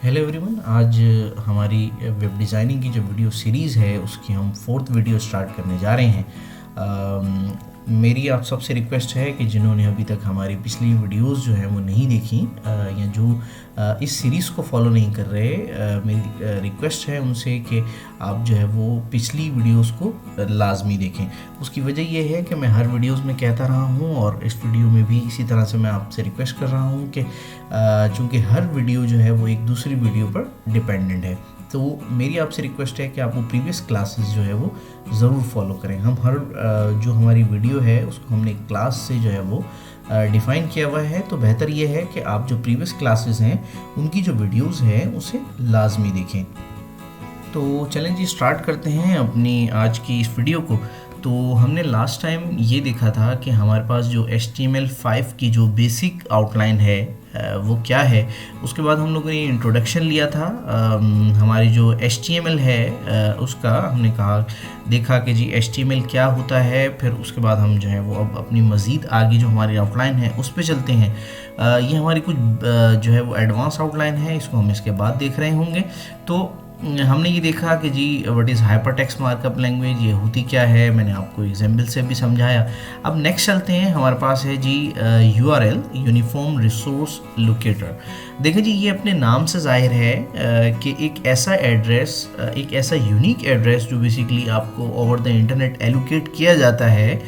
Hello everyone, आज हमारी web designing की जो वीडियो सीरीज़ है उसकी हम 4th वीडियो स्टार्ट करने जा रहे हैं। मेरी आप सबसे रिक्वेस्ट है कि जिन्होंने अभी तक हमारी पिछली वीडियोस जो हैं वो नहीं देखी या जो इस सीरीज़ को फॉलो नहीं कर रहे, मेरी रिक्वेस्ट है उनसे कि आप जो है वो पिछली वीडियोस को लाजमी देखें। उसकी वजह यह है कि मैं हर वीडियोस में कहता रहा हूं और इस वीडियो में भी इसी तरह से मैं आपसे रिक्वेस्ट कर रहा हूं कि चूँकि हर वीडियो जो है वो एक दूसरी वीडियो पर डिपेंडेंट है, तो मेरी आपसे रिक्वेस्ट है कि आप वो प्रीवियस क्लासेस जो है वो ज़रूर फॉलो करें। हम हर जो हमारी वीडियो है उसको हमने क्लास से जो है वो डिफ़ाइन किया हुआ है, तो बेहतर ये है कि आप जो प्रीवियस क्लासेस हैं उनकी जो वीडियोस हैं उसे लाजमी देखें। तो चलें जी, स्टार्ट करते हैं अपनी आज की इस वीडियो को। तो हमने लास्ट टाइम ये देखा था कि हमारे पास जो HTML5 की जो बेसिक आउटलाइन है वो क्या है। उसके बाद हम लोगों ने इंट्रोडक्शन लिया था, हमारी जो HTML है उसका हमने देखा कि जी HTML क्या होता है। फिर उसके बाद हम जो है वो अब अपनी मज़ीद आगे जो हमारी आउटलाइन है उस पर चलते हैं। ये हमारी कुछ जो है वो एडवांस आउटलाइन है, इसको हम इसके बाद देख रहे होंगे। तो हमने ये देखा कि जी what is hypertext markup language, ये होती क्या है, मैंने आपको एग्जाम्पल से भी समझाया। अब नेक्स्ट चलते हैं, हमारे पास है जी URL यूनिफॉर्म रिसोर्स लोकेटर। देखिए जी, ये अपने नाम से जाहिर है कि एक ऐसा एड्रेस, एक ऐसा यूनिक एड्रेस जो बेसिकली आपको ओवर द इंटरनेट एलोकेट किया जाता है,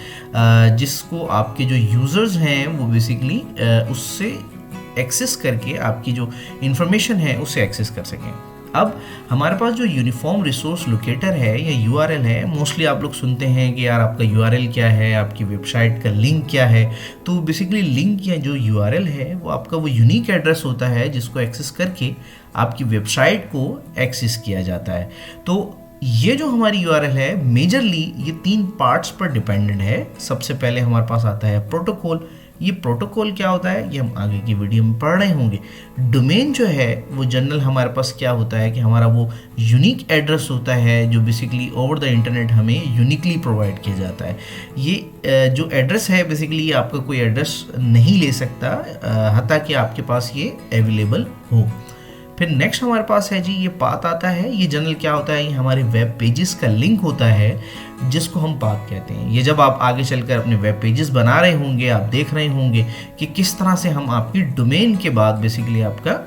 जिसको आपके जो यूज़र्स हैं वो बेसिकली उससे एक्सेस करके आपकी जो इंफॉर्मेशन है उसे एक्सेस कर सकें। अब हमारे पास जो यूनिफॉर्म रिसोर्स लोकेटर है या URL है, मोस्टली आप लोग सुनते हैं कि यार आपका URL क्या है, आपकी वेबसाइट का लिंक क्या है। तो बेसिकली लिंक या जो URL है वो आपका वो यूनिक एड्रेस होता है जिसको एक्सेस करके आपकी वेबसाइट को एक्सेस किया जाता है। तो ये जो हमारी URL है मेजरली ये 3 पार्ट्स पर डिपेंडेंट है। सबसे पहले हमारे पास आता है प्रोटोकॉल। ये प्रोटोकॉल क्या होता है ये हम आगे की वीडियो में पढ़ रहे होंगे। डोमेन जो है वो जनरल हमारे पास क्या होता है कि हमारा वो यूनिक एड्रेस होता है जो बेसिकली ओवर द इंटरनेट हमें यूनिकली प्रोवाइड किया जाता है। ये जो एड्रेस है बेसिकली आपका कोई एड्रेस नहीं ले सकता हत्ता कि आपके पास ये अवेलेबल हो। फिर नेक्स्ट हमारे पास है जी ये पाथ आता है। ये जनरल क्या होता है, ये हमारे वेब पेजेस का लिंक होता है जिसको हम पाथ कहते हैं। ये जब आप आगे चलकर अपने वेब पेजेस बना रहे होंगे, आप देख रहे होंगे कि किस तरह से हम आपकी डोमेन के बाद बेसिकली आपका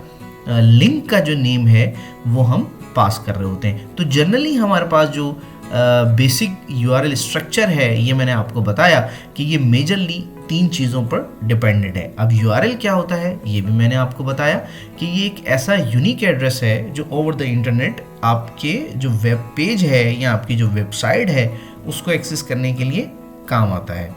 लिंक का जो नेम है वो हम पास कर रहे होते हैं। तो जनरली हमारे पास जो बेसिक URL स्ट्रक्चर है ये मैंने आपको बताया कि ये मेजरली 3 चीज़ों पर डिपेंडेंट है। अब URL क्या होता है ये भी मैंने आपको बताया कि ये एक ऐसा यूनिक एड्रेस है जो ओवर द इंटरनेट आपके जो वेब पेज है या आपकी जो वेबसाइट है उसको एक्सेस करने के लिए काम आता है।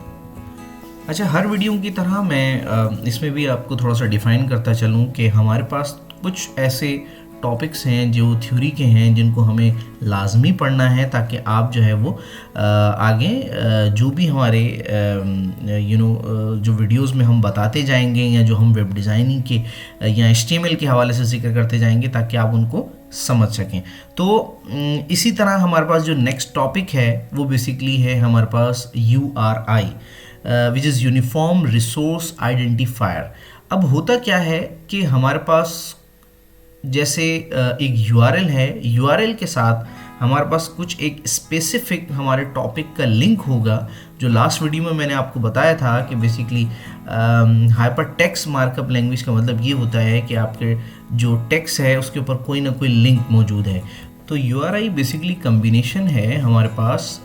अच्छा, हर वीडियो की तरह मैं इसमें भी आपको थोड़ा सा डिफ़ाइन करता चलूँ कि हमारे पास कुछ ऐसे टॉपिक्स हैं जो थ्योरी के हैं जिनको हमें लाजमी पढ़ना है ताकि आप जो है वो आगे जो भी हमारे जो वीडियोस में हम बताते जाएंगे या जो हम वेब डिज़ाइनिंग के या HTML के हवाले से जिक्र करते जाएंगे ताकि आप उनको समझ सकें। तो इसी तरह हमारे पास जो नेक्स्ट टॉपिक है वो बेसिकली है हमारे पास URI which is uniform resource identifier. अब होता क्या है कि हमारे पास जैसे एक URL है, URL के साथ हमारे पास कुछ एक स्पेसिफिक हमारे टॉपिक का लिंक होगा। जो लास्ट वीडियो में मैंने आपको बताया था कि basically hyper text markup language का मतलब ये होता है कि आपके जो टेक्स्ट है उसके ऊपर कोई ना कोई लिंक मौजूद है। तो URI बेसिकली कम्बिनेशन है हमारे पास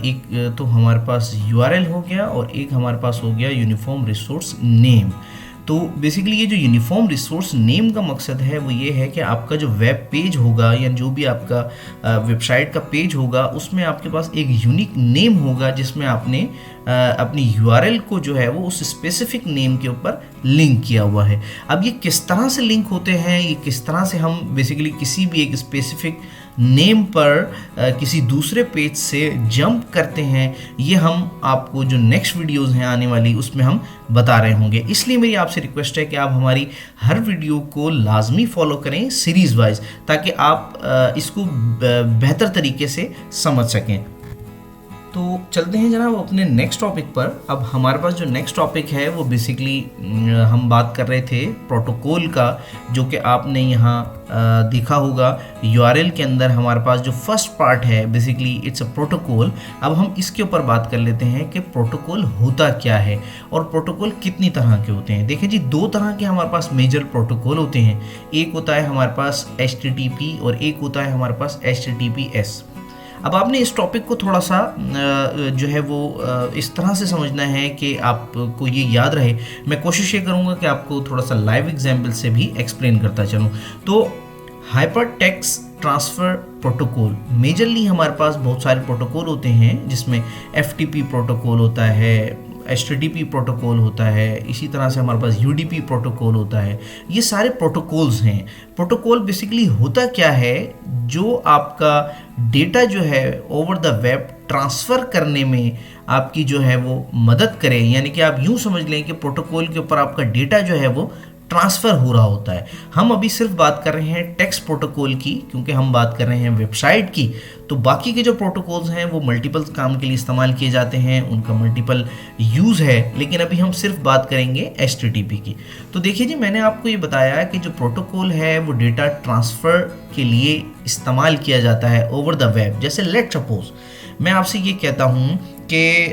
एक तो हमारे पास URL हो गया और एक हमारे पास हो गया यूनिफॉर्म रिसोर्स नेम। तो बेसिकली ये जो यूनिफॉर्म रिसोर्स नेम का मकसद है वो ये है कि आपका जो वेब पेज होगा या जो भी आपका वेबसाइट का पेज होगा उसमें आपके पास एक यूनिक नेम होगा जिसमें आपने अपनी URL को जो है वो उस स्पेसिफिक नेम के ऊपर लिंक किया हुआ है। अब ये किस तरह से लिंक होते हैं, ये किस तरह से हम बेसिकली किसी भी एक स्पेसिफिक नेम पर किसी दूसरे पेज से जंप करते हैं, ये हम आपको जो नेक्स्ट वीडियोस हैं आने वाली उसमें हम बता रहे होंगे। इसलिए मेरी आपसे रिक्वेस्ट है कि आप हमारी हर वीडियो को लाजमी फॉलो करें सीरीज़ वाइज ताकि आप इसको बेहतर तरीके से समझ सकें। तो चलते हैं जनाब अपने नेक्स्ट टॉपिक पर। अब हमारे पास जो नेक्स्ट टॉपिक है वो बेसिकली हम बात कर रहे थे प्रोटोकॉल का, जो कि आपने यहाँ देखा होगा यूआरएल के अंदर हमारे पास जो फर्स्ट पार्ट है बेसिकली इट्स अ प्रोटोकॉल। अब हम इसके ऊपर बात कर लेते हैं कि प्रोटोकॉल होता क्या है और प्रोटोकॉल कितनी तरह के होते हैं। देखिए जी, दो तरह के हमारे पास मेजर प्रोटोकॉल होते हैं। एक होता है हमारे पास HTTP और एक होता है हमारे पास HTTPS। अब आपने इस टॉपिक को थोड़ा सा जो है वो इस तरह से समझना है कि आपको ये याद रहे। मैं कोशिश ये करूँगा कि आपको थोड़ा सा लाइव एग्जाम्पल से भी एक्सप्लेन करता चलूँ। तो hyper text transfer protocol, majorly हमारे पास बहुत सारे प्रोटोकॉल होते हैं जिसमें FTP प्रोटोकॉल होता है, HTTP प्रोटोकॉल होता है, इसी तरह से हमारे पास UDP प्रोटोकॉल होता है। ये सारे प्रोटोकॉल्स हैं। प्रोटोकॉल बेसिकली होता क्या है, जो आपका डेटा जो है ओवर द वेब ट्रांसफ़र करने में आपकी जो है वो मदद करे। यानी कि आप यूँ समझ लें कि प्रोटोकॉल के ऊपर आपका डेटा जो है वो ट्रांसफ़र हो रहा होता है। हम अभी सिर्फ बात कर रहे हैं टेक्स्ट प्रोटोकॉल की, क्योंकि हम बात कर रहे हैं वेबसाइट की। तो बाकी के जो प्रोटोकॉल्स हैं वो मल्टीपल काम के लिए इस्तेमाल किए जाते हैं, उनका मल्टीपल यूज़ है, लेकिन अभी हम सिर्फ बात करेंगे HTTP की। तो देखिए जी, मैंने आपको ये बताया कि जो प्रोटोकॉल है वो डेटा ट्रांसफ़र के लिए इस्तेमाल किया जाता है ओवर द वेब। जैसे लेट सपोज मैं आपसे ये कहता हूँ कि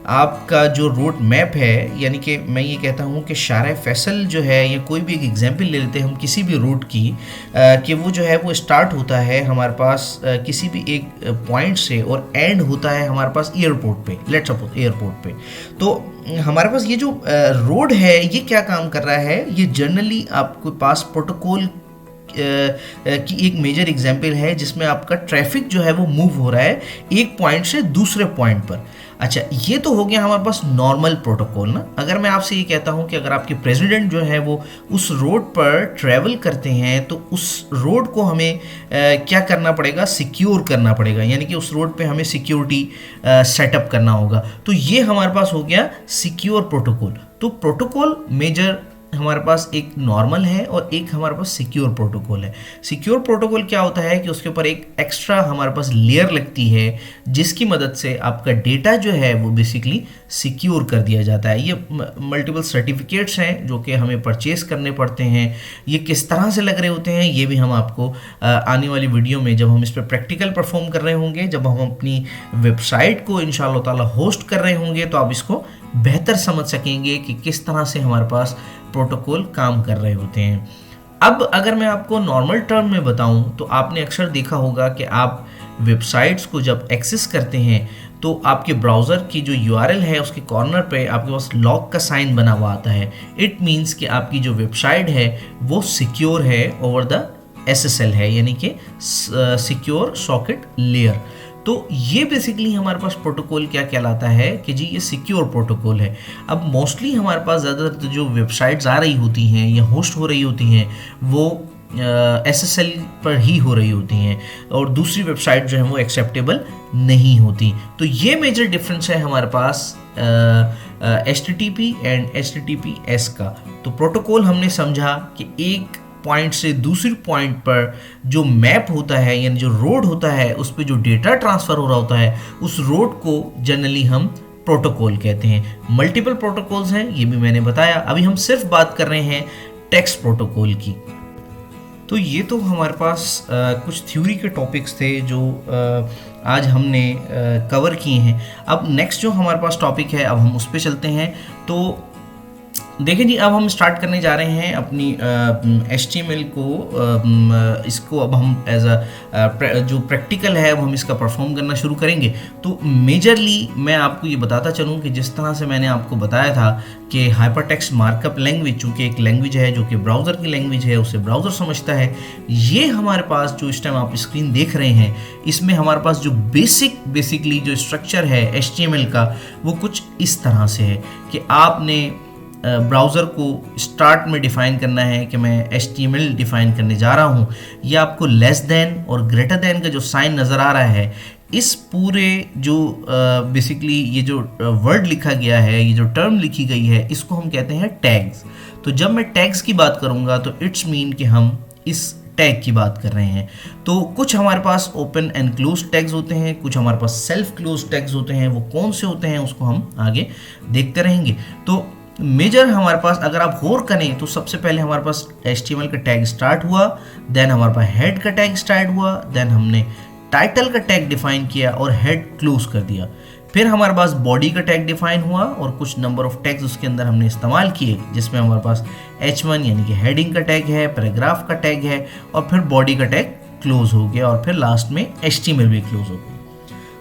आपका जो रोड मैप है, यानी कि मैं ये कहता हूँ कि शारा फैसल जो है, या कोई भी एक एग्जांपल ले लेते हैं हम किसी भी रूट की, कि वो जो है वो स्टार्ट होता है हमारे पास किसी भी एक पॉइंट से और एंड होता है हमारे पास एयरपोर्ट पे, लेट्स सपोज एयरपोर्ट पे। तो हमारे पास ये जो रोड है ये क्या काम कर रहा है, ये जनरली आपके पास प्रोटोकॉल की एक मेजर एग्जांपल है जिसमें आपका ट्रैफिक जो है वो मूव हो रहा है एक पॉइंट से दूसरे पॉइंट पर। अच्छा, ये तो हो गया हमारे पास नॉर्मल प्रोटोकॉल ना। अगर मैं आपसे ये कहता हूँ कि अगर आपके प्रेसिडेंट जो है वो उस रोड पर ट्रैवल करते हैं तो उस रोड को हमें क्या करना पड़ेगा, सिक्योर करना पड़ेगा, यानी कि उस रोड पे हमें सिक्योरिटी सेटअप करना होगा। तो ये हमारे पास हो गया सिक्योर प्रोटोकॉल। तो प्रोटोकॉल मेजर हमारे पास एक नॉर्मल है और एक हमारे पास सिक्योर प्रोटोकॉल है। सिक्योर प्रोटोकॉल क्या होता है कि उसके ऊपर एक एक्स्ट्रा हमारे पास लेयर लगती है जिसकी मदद से आपका डेटा जो है वो बेसिकली सिक्योर कर दिया जाता है। ये मल्टीपल सर्टिफिकेट्स हैं जो कि हमें परचेस करने पड़ते हैं। ये किस तरह से लग रहे होते हैं ये भी हम आपको आने वाली वीडियो में, जब हम इस पर प्रैक्टिकल परफॉर्म कर रहे होंगे, जब हम अपनी वेबसाइट को इंशाअल्लाह ताला होस्ट कर रहे होंगे, तो आप इसको बेहतर समझ सकेंगे कि किस तरह से हमारे पास प्रोटोकॉल काम कर रहे होते हैं। अब अगर मैं आपको नॉर्मल टर्म में बताऊं तो आपने अक्सर देखा होगा कि आप वेबसाइट्स को जब एक्सेस करते हैं तो आपके ब्राउज़र की जो URL है उसके कॉर्नर पे आपके पास लॉक का साइन बना हुआ आता है। इट मीन्स कि आपकी जो वेबसाइट है वो सिक्योर है ओवर द SSL है, यानी कि सिक्योर सॉकेट लेयर। तो ये बेसिकली हमारे पास प्रोटोकॉल क्या कहलाता है कि जी ये सिक्योर प्रोटोकॉल है। अब मोस्टली हमारे पास ज़्यादातर जो वेबसाइट्स आ रही होती हैं या होस्ट हो रही होती हैं वो SSL पर ही हो रही होती हैं और दूसरी वेबसाइट जो है वो एक्सेप्टेबल नहीं होती। तो ये मेजर डिफरेंस है हमारे पास HTTP एंड HTTPS का। तो प्रोटोकॉल हमने समझा कि एक पॉइंट से दूसरी पॉइंट पर जो मैप होता है, यानी जो रोड होता है, उस पर जो डेटा ट्रांसफ़र हो रहा होता है, उस रोड को जनरली हम प्रोटोकॉल कहते हैं। मल्टीपल प्रोटोकॉल्स हैं, ये भी मैंने बताया। अभी हम सिर्फ बात कर रहे हैं टेक्स्ट प्रोटोकॉल की। तो ये तो हमारे पास कुछ थ्योरी के टॉपिक्स थे जो आज हमने कवर किए हैं। अब नेक्स्ट जो हमारे पास टॉपिक है, अब हम उस पर चलते हैं। तो देखिए जी, अब हम स्टार्ट करने जा रहे हैं अपनी HTML को, इसको अब हम एज अ जो प्रैक्टिकल है अब हम इसका परफॉर्म करना शुरू करेंगे। तो मेजरली मैं आपको ये बताता चलूँ कि जिस तरह से मैंने आपको बताया था कि हाइपरटेक्स्ट मार्कअप लैंग्वेज चूँकि एक लैंग्वेज है जो कि ब्राउज़र की लैंग्वेज है, उसे ब्राउज़र समझता है। ये हमारे पास जो इस टाइम आप स्क्रीन देख रहे हैं, इसमें हमारे पास जो बेसिकली जो स्ट्रक्चर है HTML का वो कुछ इस तरह से है कि आपने ब्राउज़र को स्टार्ट में डिफ़ाइन करना है कि मैं HTML डिफ़ाइन करने जा रहा हूँ। या आपको लेस देन और ग्रेटर देन का जो साइन नज़र आ रहा है, इस पूरे जो बेसिकली ये जो वर्ड लिखा गया है, ये जो टर्म लिखी गई है, इसको हम कहते हैं टैग्स। तो जब मैं टैग्स की बात करूँगा तो इट्स मीन कि हम इस टैग की बात कर रहे हैं। तो कुछ हमारे पास ओपन एंड क्लोज टैग्स होते हैं, कुछ हमारे पास सेल्फ क्लोज टैग्स होते हैं। वो कौन से होते हैं उसको हम आगे देखते रहेंगे। तो मेजर हमारे पास अगर आप गौर करें तो सबसे पहले हमारे पास HTML का टैग स्टार्ट हुआ, देन हमारे पास हेड का टैग स्टार्ट हुआ, देन हमने टाइटल का टैग डिफाइन किया और हेड क्लोज कर दिया। फिर हमारे पास बॉडी का टैग डिफाइन हुआ और कुछ नंबर ऑफ टैग्स उसके अंदर हमने इस्तेमाल किए, जिसमें हमारे पास H1 यानी कि हेडिंग का टैग है, पैराग्राफ का टैग है और फिर बॉडी का टैग क्लोज हो गया और फिर लास्ट में HTML भी क्लोज हो गया।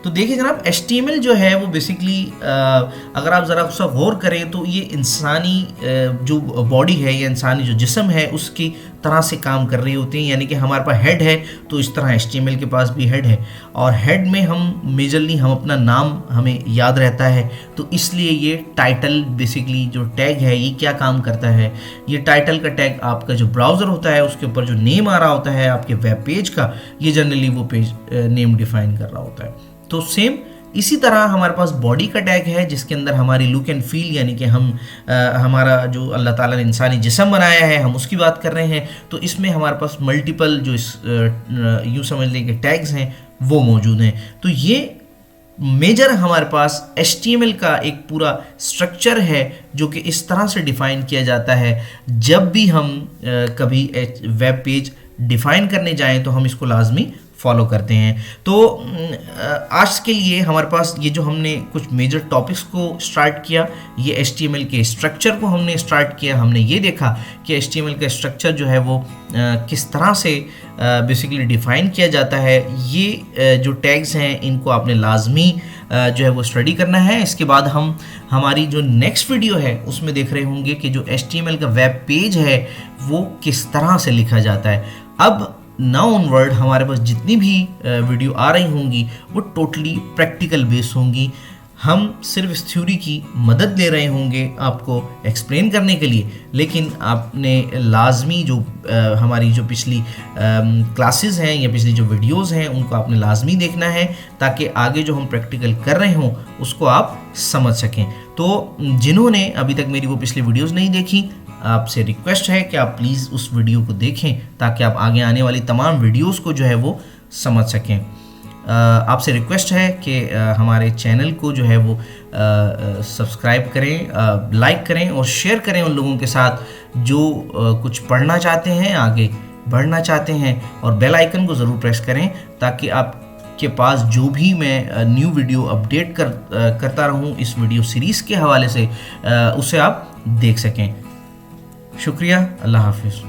तो देखिए जनाब, HTML जो है वो बेसिकली अगर आप ज़रा उसका गौर करें तो ये इंसानी जो बॉडी है या इंसानी जो जिस्म है उसकी तरह से काम कर रही होती है। यानी कि हमारे पास हेड है तो इस तरह HTML के पास भी हेड है, और हेड में हम मेजरली हम अपना नाम हमें याद रहता है, तो इसलिए ये टाइटल बेसिकली जो टैग है ये क्या काम करता है। ये टाइटल का टैग आपका जो ब्राउज़र होता है उसके ऊपर जो नेम आ रहा होता है आपके वेब पेज का, ये जनरली वो पेज नेम डिफाइन कर रहा होता है। तो सेम इसी तरह हमारे पास बॉडी का टैग है जिसके अंदर हमारी लुक एंड फील, यानी कि हम हमारा जो अल्लाह ताला ने इंसानी जिस्म बनाया है हम उसकी बात कर रहे हैं। तो इसमें हमारे पास मल्टीपल जो यूँ समझ लें कि टैग्स हैं वो मौजूद हैं। तो ये मेजर हमारे पास HTML का एक पूरा स्ट्रक्चर है जो कि इस तरह से डिफ़ाइन किया जाता है। जब भी हम कभी वेब पेज डिफ़ाइन करने जाएं तो हम इसको लाजमी फॉलो करते हैं। तो आज के लिए हमारे पास ये जो हमने कुछ मेजर टॉपिक्स को स्टार्ट किया, ये HTML के स्ट्रक्चर को हमने स्टार्ट किया। हमने ये देखा कि HTML का स्ट्रक्चर जो है वो किस तरह से बेसिकली डिफ़ाइन किया जाता है। ये जो टैग्स हैं इनको आपने लाजमी जो है वो स्टडी करना है। इसके बाद हम हमारी जो नेक्स्ट वीडियो है उसमें देख रहे होंगे कि जो HTML का वेब पेज है वो किस तरह से लिखा जाता है। अब नाउ ऑनवर्ड हमारे पास जितनी भी वीडियो आ रही होंगी वो टोटली प्रैक्टिकल बेस होंगी। हम सिर्फ इस थ्योरी की मदद ले रहे होंगे आपको एक्सप्लेन करने के लिए, लेकिन आपने लाजमी जो हमारी जो पिछली क्लासेस हैं या पिछली जो वीडियोस हैं उनको आपने लाजमी देखना है ताकि आगे जो हम प्रैक्टिकल कर रहे हों उसको आप समझ सकें। तो जिन्होंने अभी तक मेरी वो पिछली वीडियोस नहीं देखी, आपसे रिक्वेस्ट है कि आप प्लीज़ उस वीडियो को देखें ताकि आप आगे आने वाली तमाम वीडियोस को जो है वो समझ सकें। आपसे रिक्वेस्ट है कि हमारे चैनल को जो है वो सब्सक्राइब करें, लाइक करें और शेयर करें उन लोगों के साथ जो कुछ पढ़ना चाहते हैं, आगे बढ़ना चाहते हैं, और बेल आइकन को ज़रूर प्रेस करें ताकि आपके पास जो भी मैं न्यू वीडियो अपडेट करता रहूं इस वीडियो सीरीज़ के हवाले से उसे आप देख सकें। शुक्रिया, अल्लाह हाफिज़।